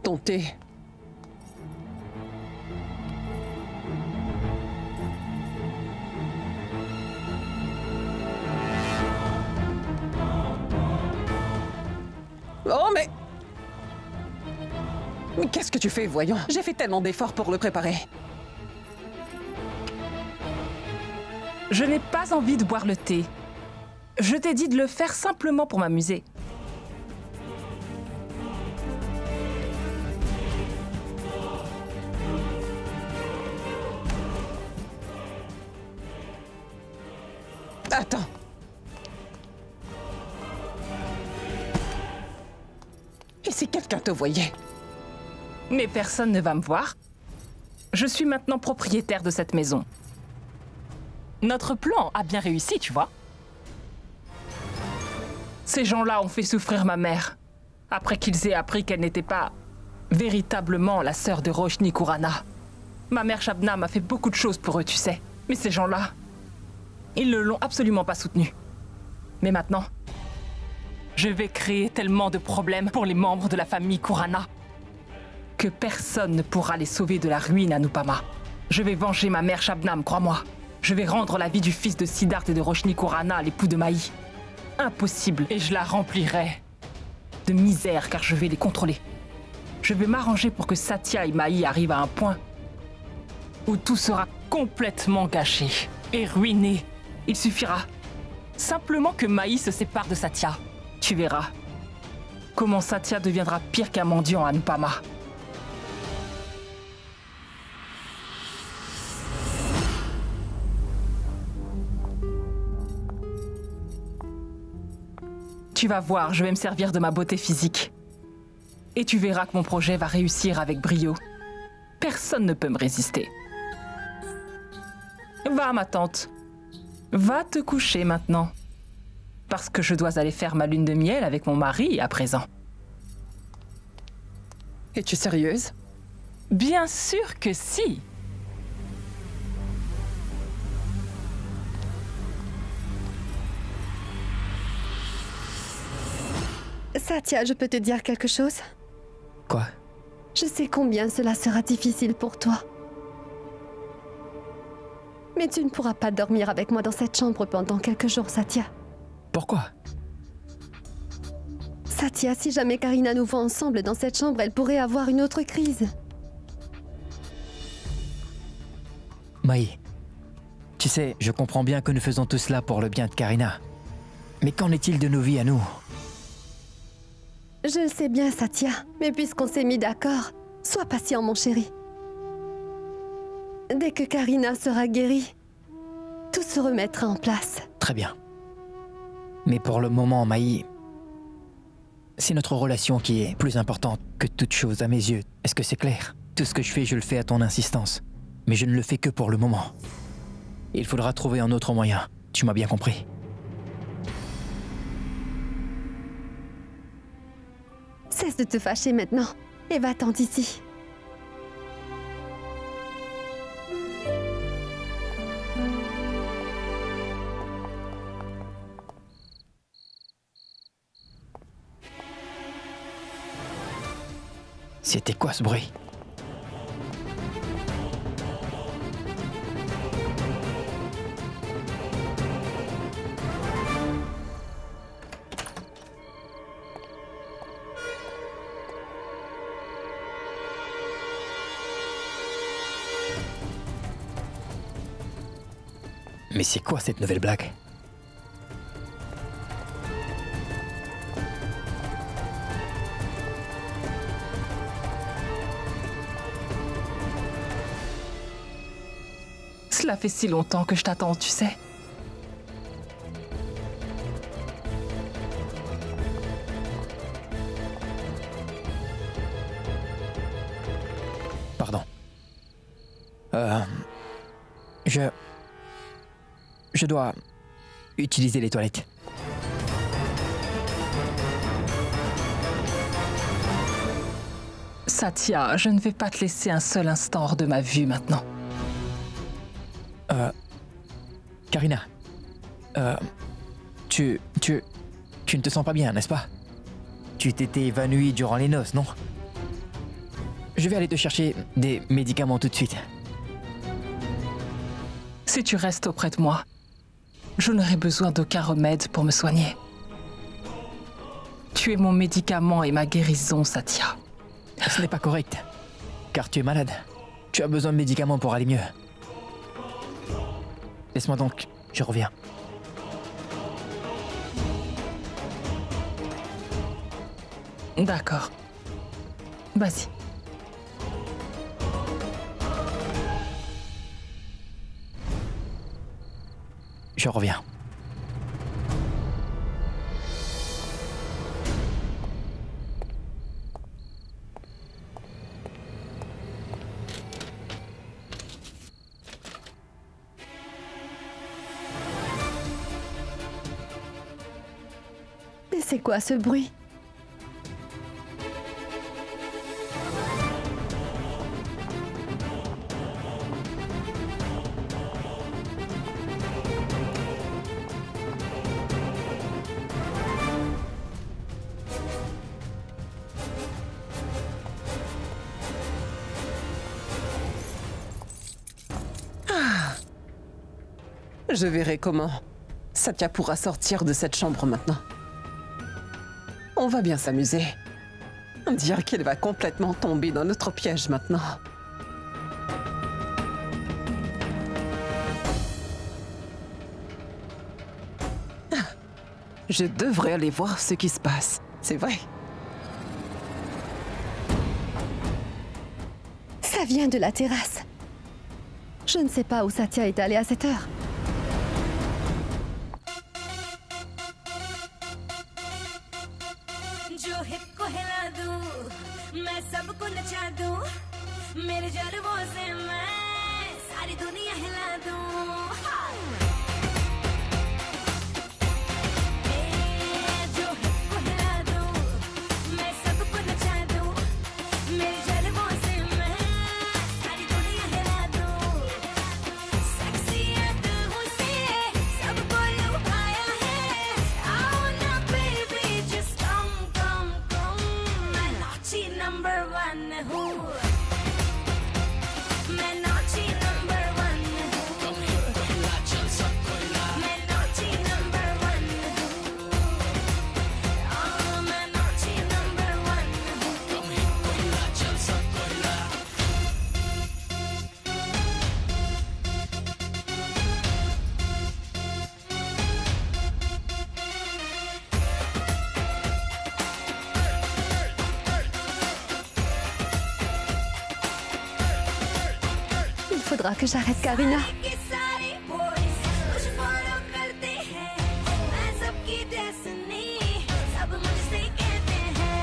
ton thé. Oh, mais qu'est-ce que tu fais, voyons? J'ai fait tellement d'efforts pour le préparer. Je n'ai pas envie de boire le thé. Je t'ai dit de le faire simplement pour m'amuser. Attends. Et si quelqu'un te voyait? Mais personne ne va me voir. Je suis maintenant propriétaire de cette maison. Notre plan a bien réussi, tu vois. Ces gens-là ont fait souffrir ma mère, après qu'ils aient appris qu'elle n'était pas véritablement la sœur de Roshni Khurana. Ma mère Shabnam a fait beaucoup de choses pour eux, tu sais. Mais ces gens-là, ils ne l'ont absolument pas soutenue. Mais maintenant, je vais créer tellement de problèmes pour les membres de la famille Khurana que personne ne pourra les sauver de la ruine à Nupama. Je vais venger ma mère Shabnam, crois-moi. Je vais rendre la vie du fils de Siddharth et de Roshni Khurana, l'époux de Maï, impossible, et je la remplirai de misère car je vais les contrôler. Je vais m'arranger pour que Satya et Maï arrivent à un point où tout sera complètement gâché et ruiné. Il suffira simplement que Maï se sépare de Satya. Tu verras comment Satya deviendra pire qu'un mendiant à Nupama. Tu vas voir, je vais me servir de ma beauté physique. Et tu verras que mon projet va réussir avec brio. Personne ne peut me résister. Va, ma tante. Va te coucher maintenant. Parce que je dois aller faire ma lune de miel avec mon mari à présent. Es-tu sérieuse? Bien sûr que si. Satya, je peux te dire quelque chose? Quoi? Je sais combien cela sera difficile pour toi. Mais tu ne pourras pas dormir avec moi dans cette chambre pendant quelques jours, Satya. Pourquoi? Satya, si jamais Karina nous voit ensemble dans cette chambre, elle pourrait avoir une autre crise. Maï, tu sais, je comprends bien que nous faisons tout cela pour le bien de Karina. Mais qu'en est-il de nos vies à nous? Je le sais bien, Satya, mais puisqu'on s'est mis d'accord, sois patient, mon chéri. Dès que Karina sera guérie, tout se remettra en place. Très bien. Mais pour le moment, Maï, c'est notre relation qui est plus importante que toute chose à mes yeux. Est-ce que c'est clair? Tout ce que je le fais à ton insistance. Mais je ne le fais que pour le moment. Il faudra trouver un autre moyen. Tu m'as bien compris. Cesse de te fâcher maintenant et va-t'en d'ici. C'était quoi ce bruit? Mais c'est quoi cette nouvelle blague? Cela fait si longtemps que je t'attends, tu sais. Pardon. Je dois utiliser les toilettes. Satya, je ne vais pas te laisser un seul instant hors de ma vue maintenant. Karina, tu ne te sens pas bien, n'est-ce pas? Tu t'étais évanouie durant les noces, non? Je vais aller te chercher des médicaments tout de suite. Si tu restes auprès de moi, je n'aurai besoin d'aucun remède pour me soigner. Tu es mon médicament et ma guérison, Satya. Ce n'est pas correct, car tu es malade. Tu as besoin de médicaments pour aller mieux. Laisse-moi donc, je reviens. D'accord. Vas-y. Je reviens. Mais c'est quoi ce bruit? Je verrai comment Satya pourra sortir de cette chambre maintenant. On va bien s'amuser. On dirait qu'elle va complètement tomber dans notre piège maintenant. Je devrais aller voir ce qui se passe. C'est vrai. Ça vient de la terrasse. Je ne sais pas où Satya est allée à cette heure. जो हिप को हिला दूं, मैं सबको नचा दूं, मेरे जलवों से मैं सारी दुनिया हिला दूं। जो हिप को हिला दूं, मैं सबको नचा दूं, मेरे जलवों से मैं सारी दुनिया हिला दूं। शख्सियत उसे सबको लुभाया है। आओ ना baby, just come, come, come। मैं naughty number one हूँ। मैं naughty number one हूँ। मैं naughty number one हूँ। मैं naughty number one हूँ। Il faudra que j'arrête Karina. के सारे boys कुछ follow करते हैं। मैं सबकी destiny, सब मुझसे कहते हैं।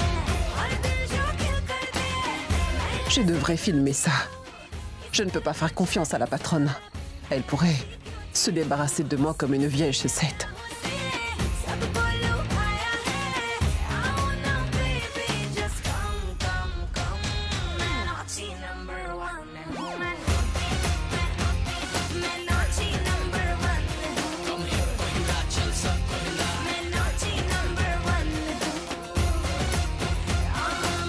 और दिल जो kill कर दे, मैं Je devrais filmer ça. Je ne peux pas faire confiance à la patronne. Elle pourrait se débarrasser de moi comme une vieille chaussette. सबको लुभाया है। आओ ना baby, just come, come, come। मैं naughty number one हूँ। मैं naughty number one हूँ। मैं naughty number one हूँ।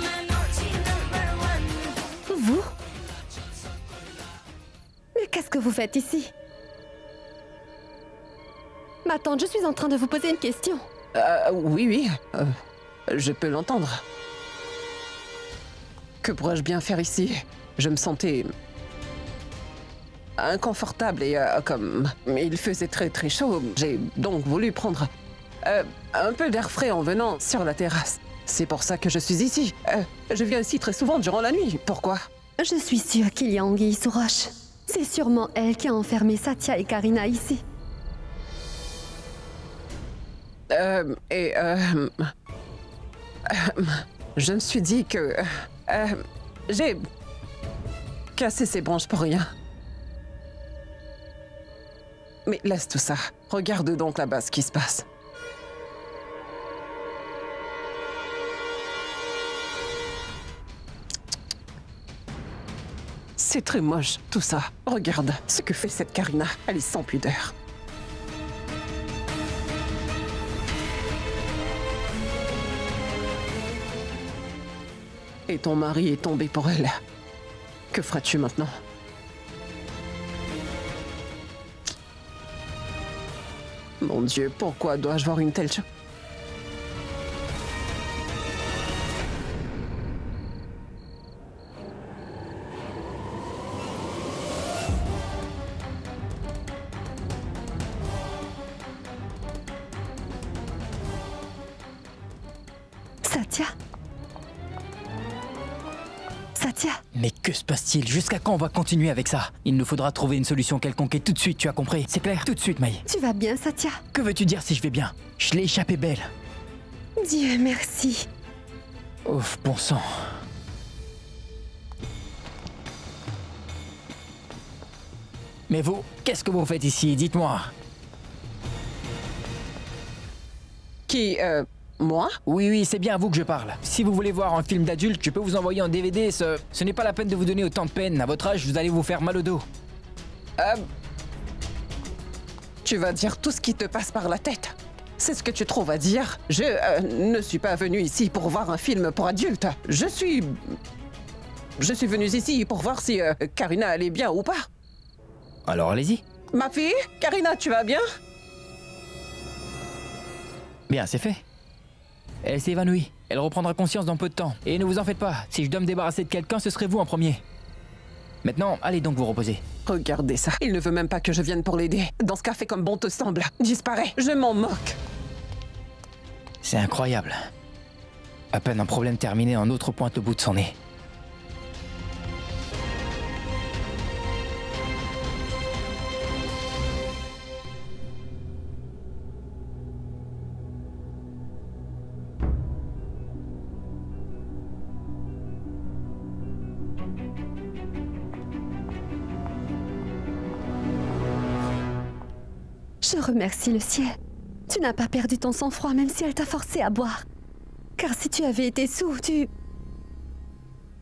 मैं naughty number one हूँ। Vous? Mais qu'est-ce que vous faites ici? Ma tante, je suis en train de vous poser une question. Oui, oui. Je peux l'entendre. Que pourrais-je bien faire ici? Je me sentais inconfortable et comme il faisait très très chaud, j'ai donc voulu prendre un peu d'air frais en venant sur la terrasse. C'est pour ça que je suis ici. Je viens ici très souvent durant la nuit. Pourquoi? Je suis sûre qu'il y a anguille sous roche. C'est sûrement elle qui a enfermé Satya et Karina ici. Je me suis dit que j'ai cassé ses branches pour rien. Mais laisse tout ça. Regarde donc là-bas ce qui se passe. C'est très moche, tout ça. Regarde ce que fait cette Karina. Elle est sans pudeur. Et ton mari est tombé pour elle. Que feras-tu maintenant? Mon Dieu, pourquoi dois-je voir une telle chose? Satya? Satya? Mais que se passe-t-il? Jusqu'à quand on va continuer avec ça? Il nous faudra trouver une solution quelconque et tout de suite, tu as compris? C'est clair? Tout de suite, Maï. Tu vas bien, Satya? Que veux-tu dire si je vais bien? Je l'ai échappé belle. Dieu merci. Ouf, bon sang. Mais vous, qu'est-ce que vous faites ici? Dites-moi. Qui, moi? Oui, c'est bien à vous que je parle. Si vous voulez voir un film d'adulte, je peux vous envoyer en DVD. Ce n'est pas la peine de vous donner autant de peine. À votre âge, vous allez vous faire mal au dos. Tu vas dire tout ce qui te passe par la tête. C'est ce que tu trouves à dire? Je ne suis pas venu ici pour voir un film pour adultes. Je suis venu ici pour voir si Karina allait bien ou pas. Alors allez-y. Ma fille, Karina, tu vas bien? Bien, c'est fait. Elle s'est évanouie. Elle reprendra conscience dans peu de temps. Et ne vous en faites pas, si je dois me débarrasser de quelqu'un, ce serait vous en premier. Maintenant, allez donc vous reposer. Regardez ça. Il ne veut même pas que je vienne pour l'aider. Dans ce café comme bon te semble. Disparaît. Je m'en moque. C'est incroyable. À peine un problème terminé, un autre pointe au bout de son nez. Je remercie le ciel. Tu n'as pas perdu ton sang-froid même si elle t'a forcé à boire. Car si tu avais été sous, tu...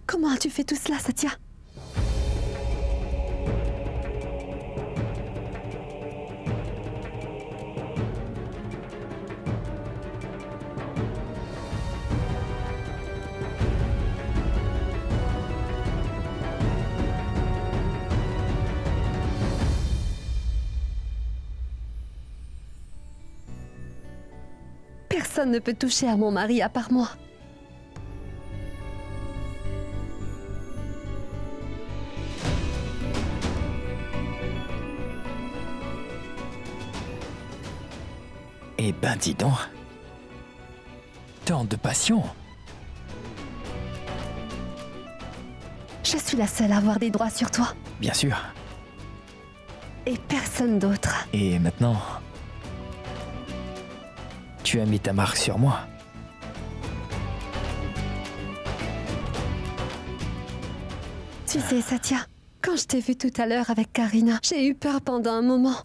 Comment as-tu fait tout cela, Satya? Personne ne peut toucher à mon mari à part moi. Eh ben dis donc. Tant de passion. Je suis la seule à avoir des droits sur toi. Bien sûr. Et personne d'autre. Et maintenant... Tu as mis ta marque sur moi. Tu sais, Satya, quand je t'ai vu tout à l'heure avec Karina, j'ai eu peur pendant un moment.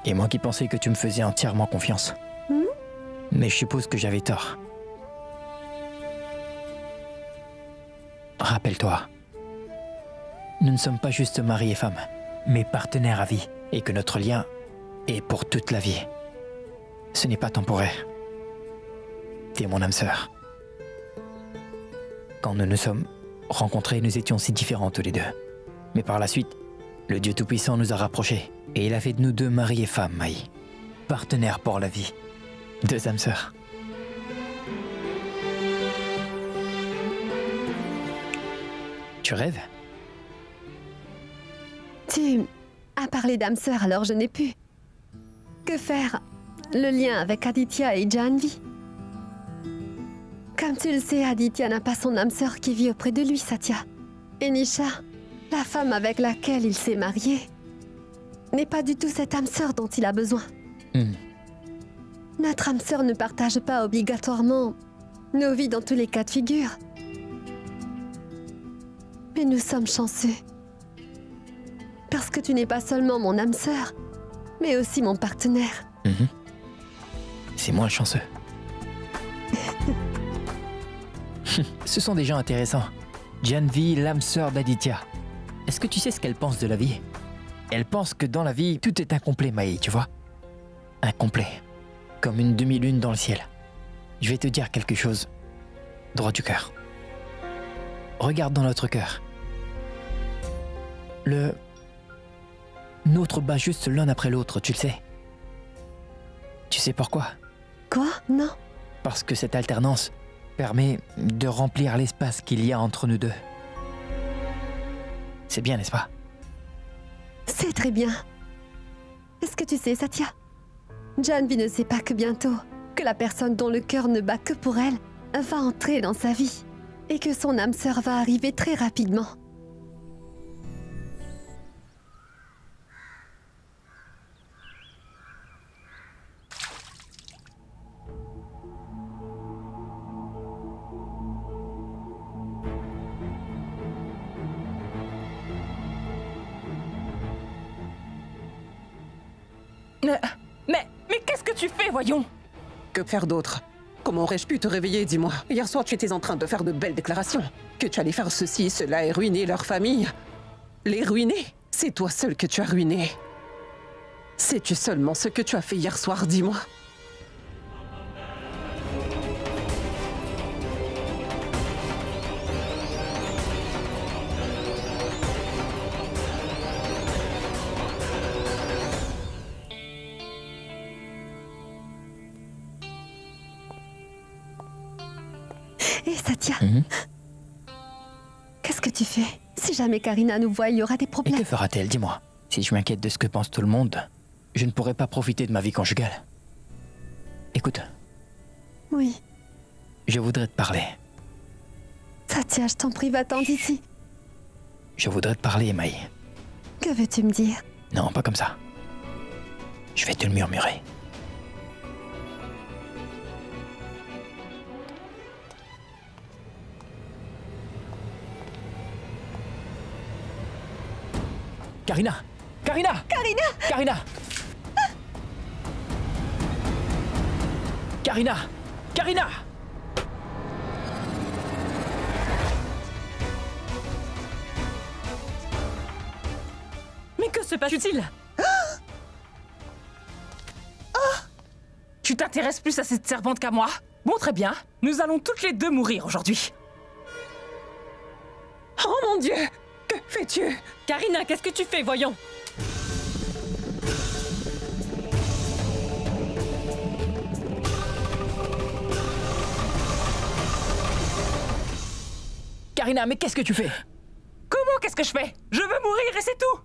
Et moi qui pensais que tu me faisais entièrement confiance. Mais je suppose que j'avais tort. Rappelle-toi, nous ne sommes pas juste mari et femme, mais partenaires à vie, et que notre lien est pour toute la vie. Ce n'est pas temporaire. T'es mon âme sœur. Quand nous nous sommes rencontrés, nous étions si différents tous les deux. Mais par la suite, le Dieu Tout-Puissant nous a rapprochés. Et il a fait de nous deux mari et femme, Maï. Partenaires pour la vie. Deux âmes sœurs. Tu rêves? Tu as parlé d'âme sœur, alors je n'ai pu. Que faire? Le lien avec Aditya et Janvi. Comme tu le sais, Aditya n'a pas son âme sœur qui vit auprès de lui, Satya. Et Nisha, la femme avec laquelle il s'est marié, n'est pas du tout cette âme sœur dont il a besoin. Notre âme sœur ne partage pas obligatoirement nos vies dans tous les cas de figure. Mais nous sommes chanceux. Parce que tu n'es pas seulement mon âme sœur, mais aussi mon partenaire. C'est moi le chanceux. Ce sont des gens intéressants. Janvi, l'âme sœur d'Aditya. Est-ce que tu sais ce qu'elle pense de la vie? Elle pense que dans la vie, tout est incomplet, Maï, tu vois? Incomplet. Comme une demi-lune dans le ciel. Je vais te dire quelque chose. Droit du cœur. regarde dans notre cœur. Notre bat juste l'un après l'autre, tu le sais. Tu sais pourquoi? Quoi? Non. Parce que cette alternance permet de remplir l'espace qu'il y a entre nous deux. C'est bien, n'est-ce pas? C'est très bien. Est-ce que tu sais, Satya? Janvi ne sait pas que bientôt, que la personne dont le cœur ne bat que pour elle va entrer dans sa vie et que son âme sœur va arriver très rapidement. Mais qu'est-ce que tu fais, voyons? Que faire d'autre? Comment aurais-je pu te réveiller, dis-moi? Hier soir, tu étais en train de faire de belles déclarations. Que tu allais faire ceci, cela et ruiner leur famille. Les ruiner? C'est toi seul que tu as ruiné. Sais-tu seulement ce que tu as fait hier soir, dis-moi? Hé, Satya, Mhm. qu'est-ce que tu fais? Si jamais Karina nous voit, il y aura des Et problèmes. que fera-t-elle, dis-moi? Si je m'inquiète de ce que pense tout le monde, je ne pourrai pas profiter de ma vie conjugale. Écoute, Oui. je voudrais te parler. Satya, je t'en prie, va-t'en d'ici. Je voudrais te parler, Maï. Que veux-tu me dire? Non, pas comme ça. Je vais te le murmurer. Karina! Karina! Karina! Karina! Karina! Karina! Mais que se passe-t-il? Tu t'intéresses plus à cette servante qu'à moi? Bon, très bien. Nous allons toutes les deux mourir aujourd'hui. Oh mon Dieu! Que fais-tu? Karina, qu'est-ce que tu fais, voyons? Karina, mais qu'est-ce que tu fais? Comment qu'est-ce que je fais? Je veux mourir et c'est tout.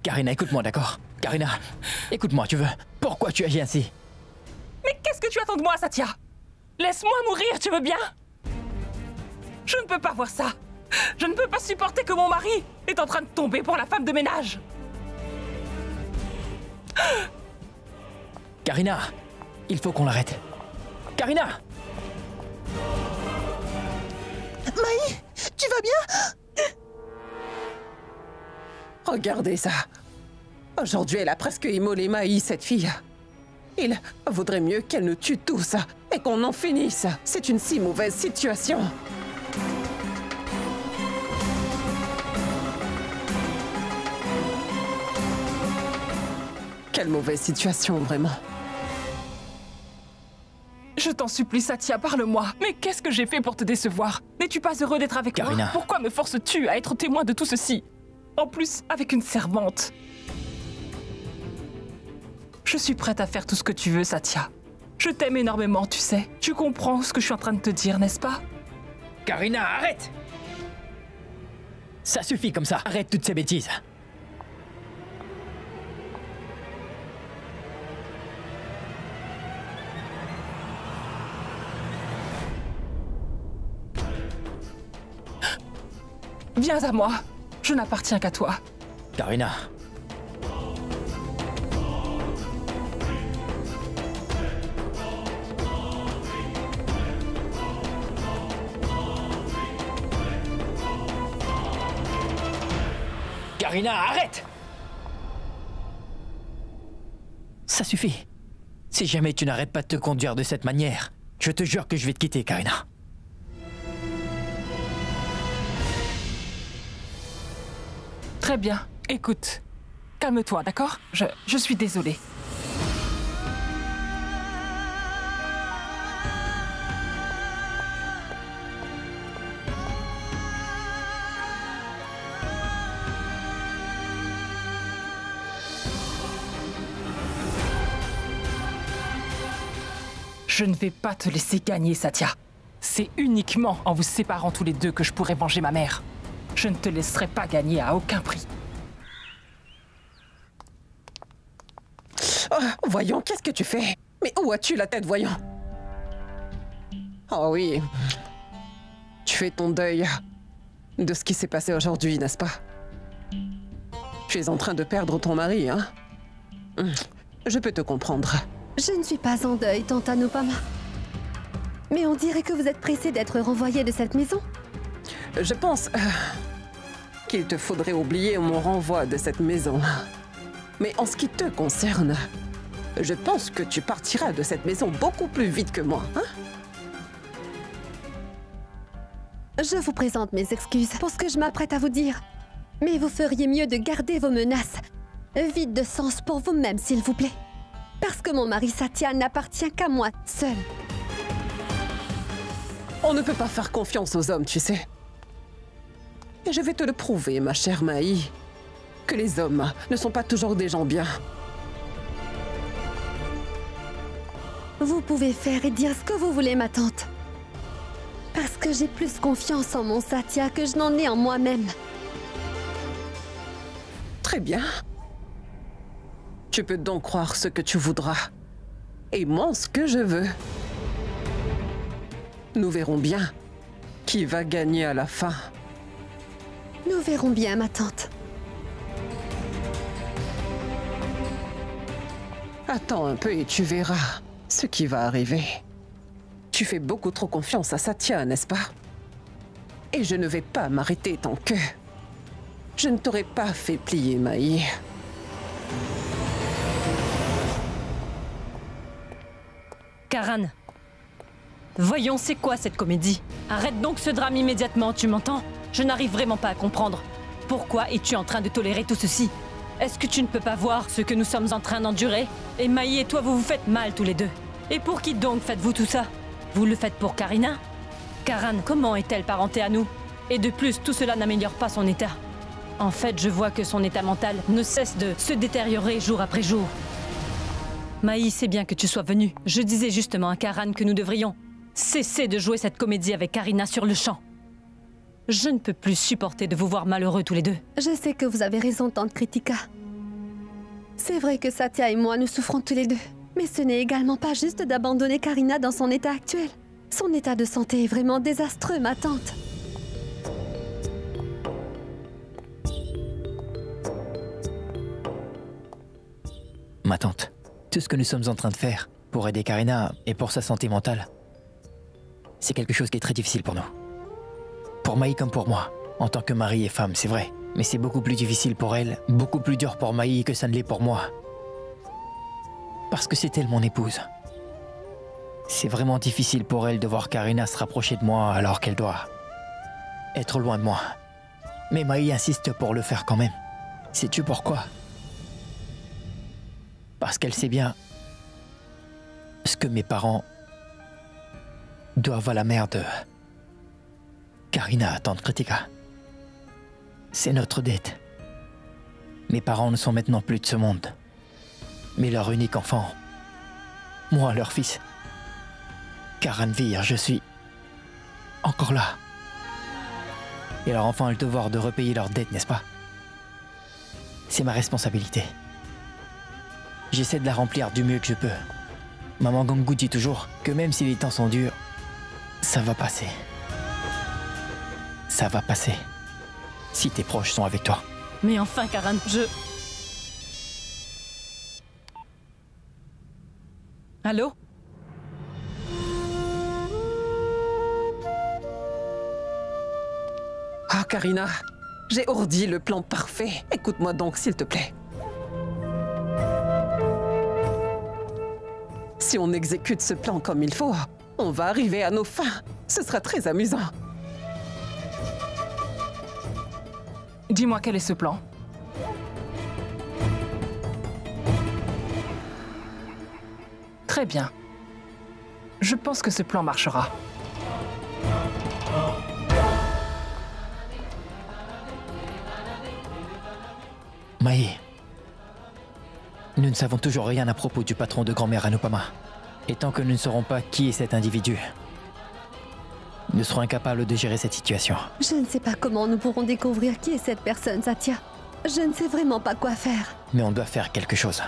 Karina, écoute-moi, d'accord? Karina, écoute-moi, tu veux? Pourquoi tu agis ainsi? Mais qu'est-ce que tu attends de moi, Satya? Laisse-moi mourir, tu veux bien? Je ne peux pas voir ça. Je ne peux pas supporter que mon mari est en train de tomber pour la femme de ménage. Karina, il faut qu'on l'arrête. Karina! Maï, tu vas bien? Regardez ça. Aujourd'hui, elle a presque immolé Maï, cette fille. Il vaudrait mieux qu'elle nous tue tous et qu'on en finisse. C'est une si mauvaise situation. Quelle mauvaise situation, vraiment. Je t'en supplie, Satya, parle-moi. Mais qu'est-ce que j'ai fait pour te décevoir? N'es-tu pas heureux d'être avec Karina. moi? Pourquoi me forces-tu à être témoin de tout ceci? En plus, avec une servante. Je suis prête à faire tout ce que tu veux, Satya. Je t'aime énormément, tu sais. Tu comprends ce que je suis en train de te dire, n'est-ce pas? Karina, arrête! Ça suffit comme ça. Arrête toutes ces bêtises. Viens à moi. Je n'appartiens qu'à toi. Karina. Karina, arrête! Ça suffit. Si jamais tu n'arrêtes pas de te conduire de cette manière, je te jure que je vais te quitter, Karina. Très bien. Écoute. Calme-toi, d'accord? Je suis désolée. Je ne vais pas te laisser gagner, Satya. C'est uniquement en vous séparant tous les deux que je pourrai venger ma mère. Je ne te laisserai pas gagner à aucun prix. Oh, voyons, qu'est-ce que tu fais? Mais où as-tu la tête, voyons? Oh oui. Tu fais ton deuil de ce qui s'est passé aujourd'hui, n'est-ce pas? Tu es en train de perdre ton mari, hein? Je peux te comprendre. Je ne suis pas en deuil, tante Anupama. Mais on dirait que vous êtes pressée d'être renvoyée de cette maison. Je pense qu'il te faudrait oublier mon renvoi de cette maison. Mais en ce qui te concerne, je pense que tu partiras de cette maison beaucoup plus vite que moi, hein? Je vous présente mes excuses pour ce que je m'apprête à vous dire. Mais vous feriez mieux de garder vos menaces vides de sens pour vous-même, s'il vous plaît. Parce que mon mari Satya n'appartient qu'à moi seul. On ne peut pas faire confiance aux hommes, tu sais. Et je vais te le prouver, ma chère Maï, que les hommes ne sont pas toujours des gens bien. Vous pouvez faire et dire ce que vous voulez, ma tante. Parce que j'ai plus confiance en mon Satya que je n'en ai en moi-même. Très bien. Tu peux donc croire ce que tu voudras. Et moi, ce que je veux. Nous verrons bien qui va gagner à la fin. Nous verrons bien, ma tante. Attends un peu et tu verras ce qui va arriver. Tu fais beaucoup trop confiance à Satya, n'est-ce pas? Et je ne vais pas m'arrêter tant que... Je ne t'aurais pas fait plier, Maï. Karan, voyons, c'est quoi cette comédie? Arrête donc ce drame immédiatement, tu m'entends? Je n'arrive vraiment pas à comprendre. Pourquoi es-tu en train de tolérer tout ceci? Est-ce que tu ne peux pas voir ce que nous sommes en train d'endurer? Et Maï et toi, vous vous faites mal tous les deux. Et pour qui donc faites-vous tout ça? Vous le faites pour Karina? Karan, comment est-elle parentée à nous? Et de plus, tout cela n'améliore pas son état. En fait, je vois que son état mental ne cesse de se détériorer jour après jour. Maï, c'est bien que tu sois venue. Je disais justement à Karan que nous devrions cesser de jouer cette comédie avec Karina sur le champ. Je ne peux plus supporter de vous voir malheureux tous les deux. Je sais que vous avez raison, tante Kritika. C'est vrai que Satya et moi, nous souffrons tous les deux. Mais ce n'est également pas juste d'abandonner Karina dans son état actuel. Son état de santé est vraiment désastreux, ma tante. Ma tante, tout ce que nous sommes en train de faire pour aider Karina et pour sa santé mentale, c'est quelque chose qui est très difficile pour nous. Pour Maï comme pour moi, en tant que mari et femme, c'est vrai. Mais c'est beaucoup plus difficile pour elle, beaucoup plus dur pour Maï que ça ne l'est pour moi. Parce que c'est elle mon épouse. C'est vraiment difficile pour elle de voir Karina se rapprocher de moi alors qu'elle doit être loin de moi. Mais Maï insiste pour le faire quand même. Sais-tu pourquoi? Parce qu'elle sait bien ce que mes parents doivent à la mère de Karina, tante Kritika. C'est notre dette. Mes parents ne sont maintenant plus de ce monde. Mais leur unique enfant, moi, leur fils, Karanvir, je suis encore là. Et leur enfant a le devoir de repayer leur dette, n'est-ce pas? C'est ma responsabilité. J'essaie de la remplir du mieux que je peux. Maman Gangu dit toujours que même si les temps sont durs, ça va passer. Ça va passer. Si tes proches sont avec toi. Mais enfin, Karan, Allô? Ah, Karina, j'ai ourdi le plan parfait. Écoute-moi donc, s'il te plaît. Si on exécute ce plan comme il faut, on va arriver à nos fins. Ce sera très amusant. Dis-moi quel est ce plan? Très bien. Je pense que ce plan marchera. Maï, nous ne savons toujours rien à propos du patron de grand-mère Anupama. Et tant que nous ne saurons pas qui est cet individu, nous serons incapables de gérer cette situation. Je ne sais pas comment nous pourrons découvrir qui est cette personne, Satya. Je ne sais vraiment pas quoi faire. Mais on doit faire quelque chose.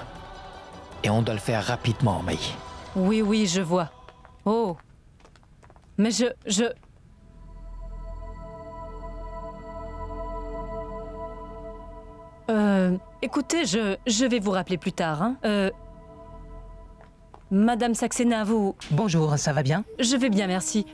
Et on doit le faire rapidement, Maï. Oui, oui, je vois. Oh. Mais écoutez, je vais vous rappeler plus tard, hein. Madame Saxena, vous... Bonjour, ça va bien? Je vais bien, merci.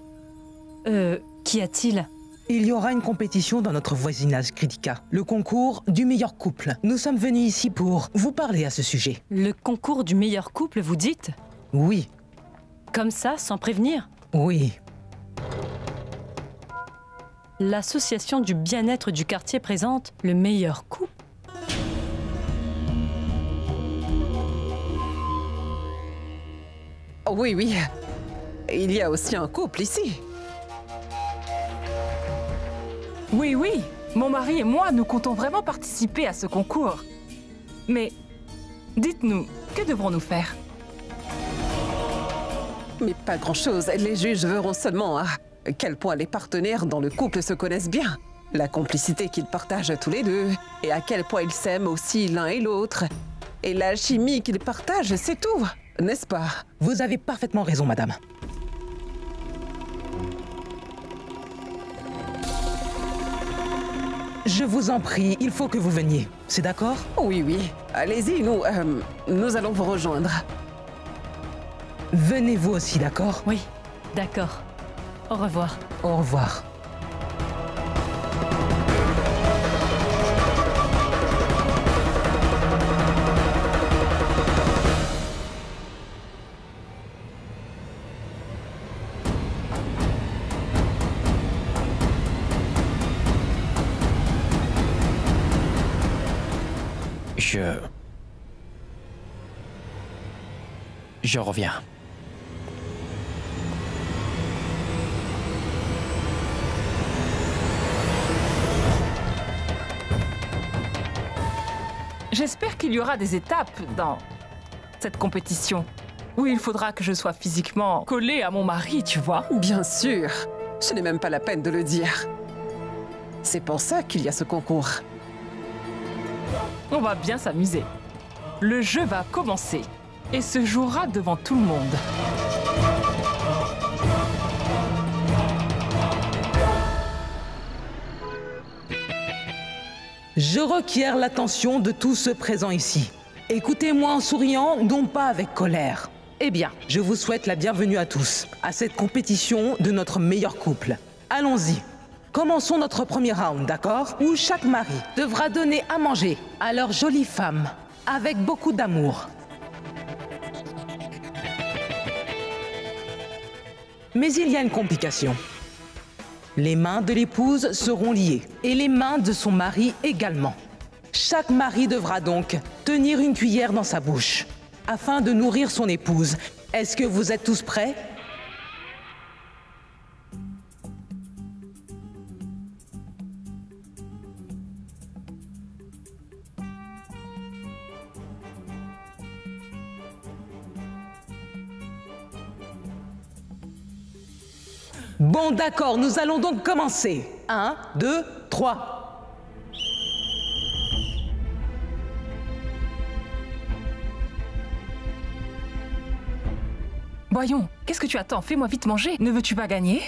Qu'y a-t-il? Il y aura une compétition dans notre voisinage, Kritika. Le concours du meilleur couple. Nous sommes venus ici pour vous parler à ce sujet. Le concours du meilleur couple, vous dites? Oui, Comme ça, sans prévenir? oui. L'association du bien-être du quartier présente le meilleur couple. Oui, oui. Il y a aussi un couple ici. Oui, oui. Mon mari et moi, nous comptons vraiment participer à ce concours. Mais dites-nous, que devrons-nous faire? Mais pas grand-chose. Les juges verront seulement à quel point les partenaires dans le couple se connaissent bien, la complicité qu'ils partagent tous les deux, et à quel point ils s'aiment aussi l'un et l'autre. Et la chimie qu'ils partagent, c'est tout, n'est-ce pas? Vous avez parfaitement raison, madame. Je vous en prie, il faut que vous veniez. C'est d'accord? Oui, oui. Allez-y, nous allons vous rejoindre. Venez vous aussi, d'accord? Oui, d'accord. Au revoir. Au revoir. Je reviens. J'espère qu'il y aura des étapes dans cette compétition où il faudra que je sois physiquement collée à mon mari, tu vois. Bien sûr. Ce n'est même pas la peine de le dire. C'est pour ça qu'il y a ce concours. On va bien s'amuser. Le jeu va commencer et se jouera devant tout le monde. Je requiers l'attention de tous ceux présents ici. Écoutez-moi en souriant, non pas avec colère. Eh bien, je vous souhaite la bienvenue à tous, à cette compétition de notre meilleur couple. Allons-y. Commençons notre premier round, d'accord? Où chaque mari devra donner à manger à leur jolie femme, avec beaucoup d'amour. Mais il y a une complication. Les mains de l'épouse seront liées, et les mains de son mari également. Chaque mari devra donc tenir une cuillère dans sa bouche, afin de nourrir son épouse. Est-ce que vous êtes tous prêts? Bon, d'accord, nous allons donc commencer. 1, 2, 3. Voyons, qu'est-ce que tu attends? Fais-moi vite manger. Ne veux-tu pas gagner?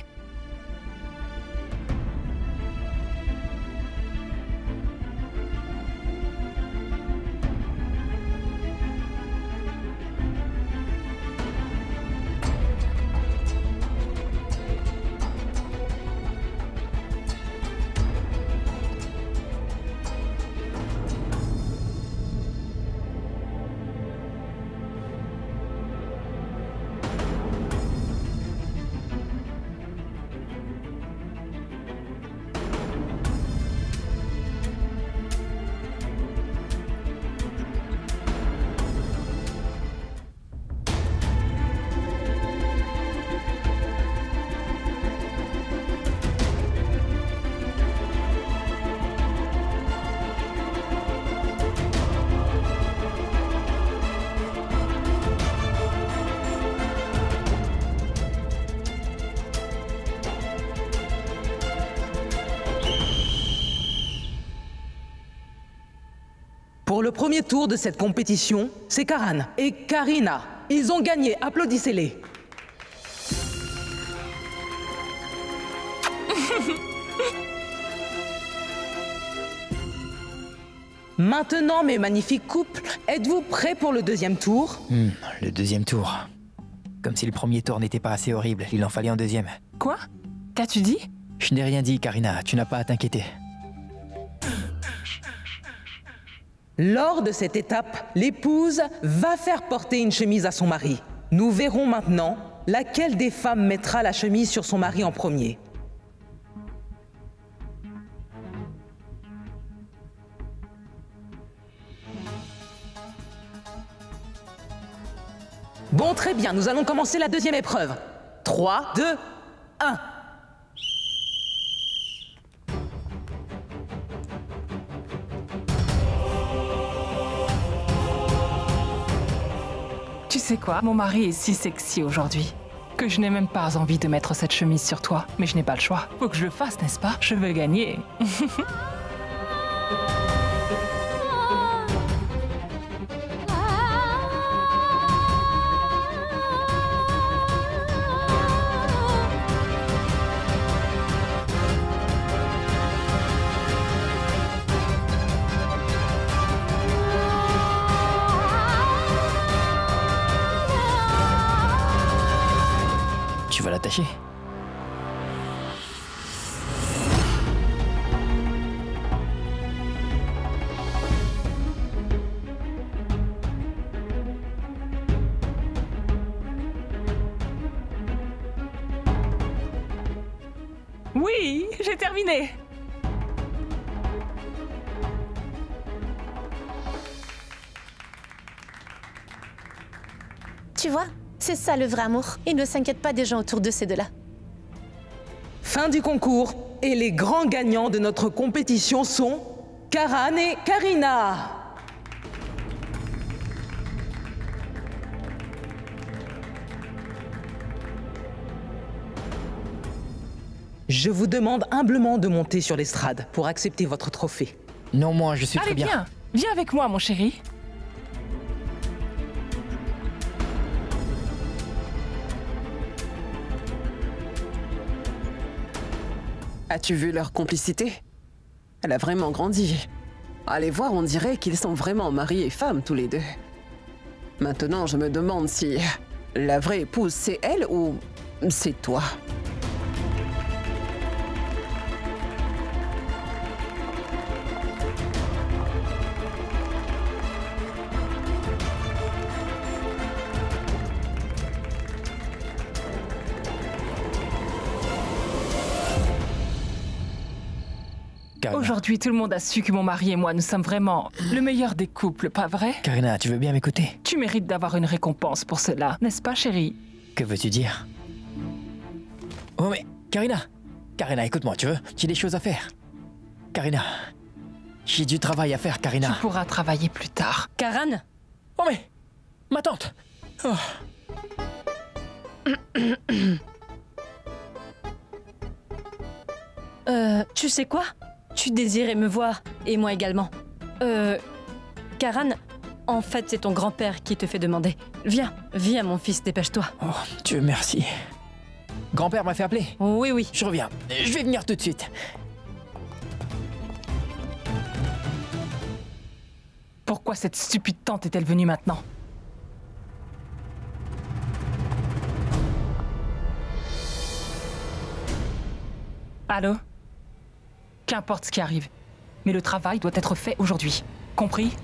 Pour le premier tour de cette compétition, c'est Karan et Karina. Ils ont gagné, applaudissez-les. Maintenant, mes magnifiques couples, êtes-vous prêts pour le deuxième tour? Le deuxième tour. Comme si le premier tour n'était pas assez horrible, il en fallait un deuxième. Quoi? Qu'as-tu dit? Je n'ai rien dit, Karina, tu n'as pas à t'inquiéter. Lors de cette étape, l'épouse va faire porter une chemise à son mari. Nous verrons maintenant laquelle des femmes mettra la chemise sur son mari en premier. Bon, très bien, nous allons commencer la deuxième épreuve. 3, 2, 1. Tu sais quoi? Mon mari est si sexy aujourd'hui que je n'ai même pas envie de mettre cette chemise sur toi. Mais je n'ai pas le choix. Faut que je le fasse, n'est-ce pas? Je veux gagner. Tu vas l'attacher? Oui, j'ai terminé. Tu vois, c'est ça le vrai amour. Il ne s'inquiète pas des gens autour de ces deux-là. Fin du concours. Et les grands gagnants de notre compétition sont Karan et Karina. Je vous demande humblement de monter sur l'estrade pour accepter votre trophée. Non, moi, je suis Allez, très bien. viens. Viens avec moi, mon chéri. As-tu vu leur complicité? Elle a vraiment grandi. Allez voir, on dirait qu'ils sont vraiment mari et femme tous les deux. Maintenant, je me demande si la vraie épouse, c'est elle ou c'est toi? Karina. Aujourd'hui, tout le monde a su que mon mari et moi, nous sommes vraiment le meilleur des couples, pas vrai? Karina, tu veux bien m'écouter? Tu mérites d'avoir une récompense pour cela, n'est-ce pas, chérie? Que veux-tu dire? Oh mais, Karina! Karina, écoute-moi, tu veux? J'ai des choses à faire. Karina, j'ai du travail à faire, Tu Karina. pourras travailler plus tard. Karan, Oh mais, ma tante! Oh. tu sais quoi? Tu désirais me voir, et moi également. Karan, en fait, c'est ton grand-père qui te fait demander. Viens, viens, mon fils, dépêche-toi. Oh, Dieu merci. Grand-père m'a fait appeler. Oui, oui. Je reviens. Je vais venir tout de suite. Pourquoi cette stupide tante est-elle venue maintenant? Allô? Qu'importe ce qui arrive, mais le travail doit être fait aujourd'hui. Compris?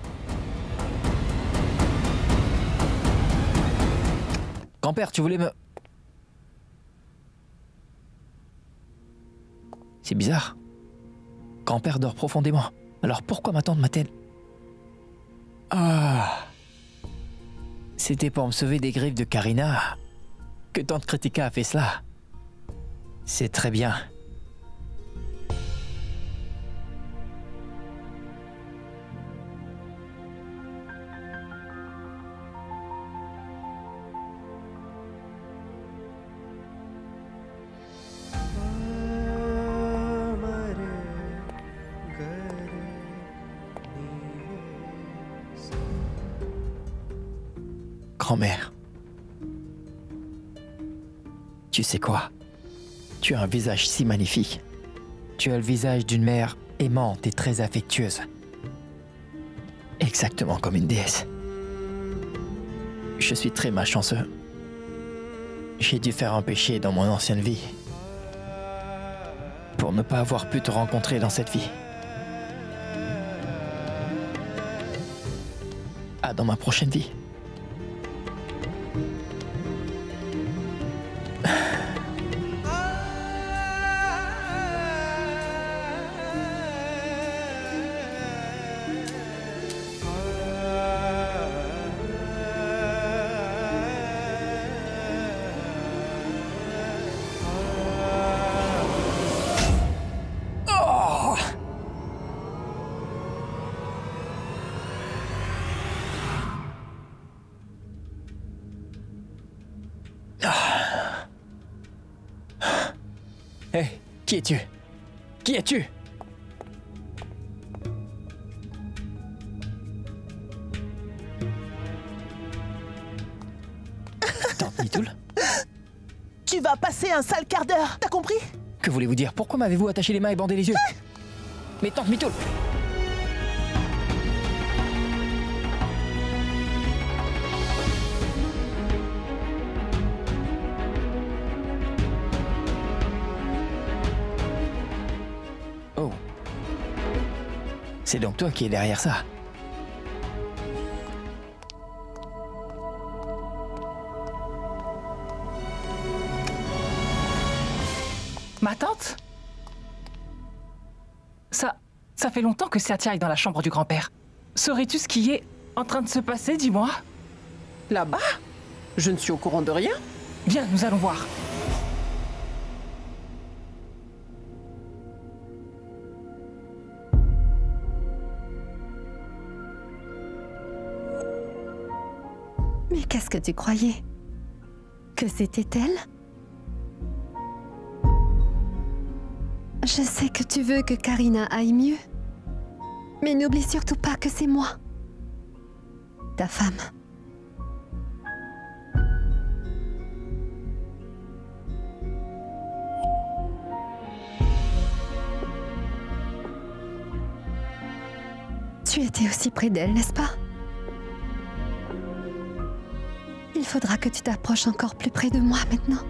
Grand-père, tu voulais me... C'est bizarre. Grand-père dort profondément. Alors pourquoi ma tante m'a-t-elle... Ah... C'était pour me sauver des griffes de Karina que tante Kritika a fait cela. C'est très bien. grand-mère. Tu sais quoi? Tu as un visage si magnifique. Tu as le visage d'une mère aimante et très affectueuse. Exactement comme une déesse. Je suis très malchanceux. J'ai dû faire un péché dans mon ancienne vie pour ne pas avoir pu te rencontrer dans cette vie. Ah, dans ma prochaine vie. Hé, qui es-tu? Qui es-tu? Tante Mitoul? Tu vas passer un sale quart d'heure, t'as compris? Que voulez-vous dire? Pourquoi m'avez-vous attaché les mains et bandé les yeux? Mais tante Mitoul! Oh. C'est donc toi qui es derrière ça. Ma tante? Ça fait longtemps que Satya est dans la chambre du grand-père. Saurais-tu ce qui est en train de se passer, dis-moi? Là-bas? Je ne suis au courant de rien. Viens, nous allons voir. Mais qu'est-ce que tu croyais? Que c'était elle? Je sais que tu veux que Karina aille mieux. Mais n'oublie surtout pas que c'est moi, ta femme. Tu étais aussi près d'elle, n'est-ce pas? Il faudra que tu t'approches encore plus près de moi maintenant.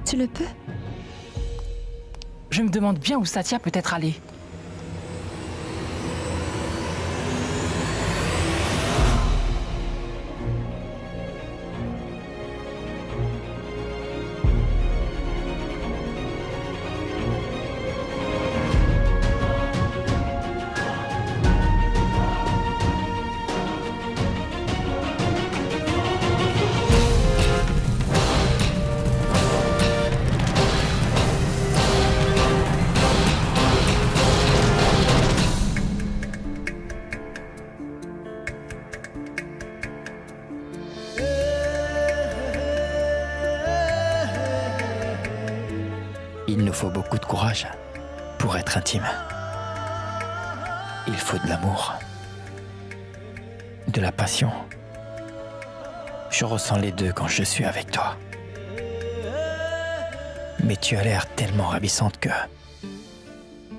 Tu le peux? Je me demande bien où Satya peut être allée. Il nous faut beaucoup de courage pour être intime. Il faut de l'amour, de la passion. Je ressens les deux quand je suis avec toi. Mais tu as l'air tellement ravissante que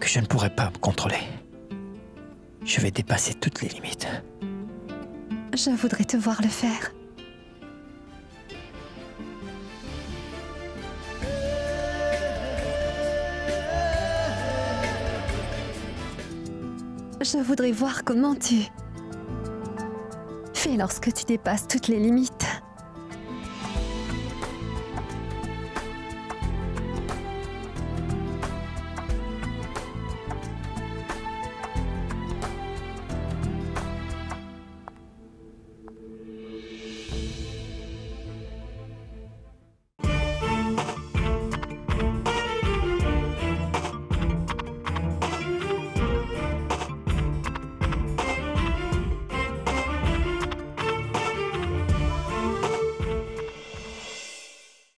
je ne pourrais pas me contrôler. Je vais dépasser toutes les limites. Je voudrais te voir le faire. Je voudrais voir comment tu fais lorsque tu dépasses toutes les limites.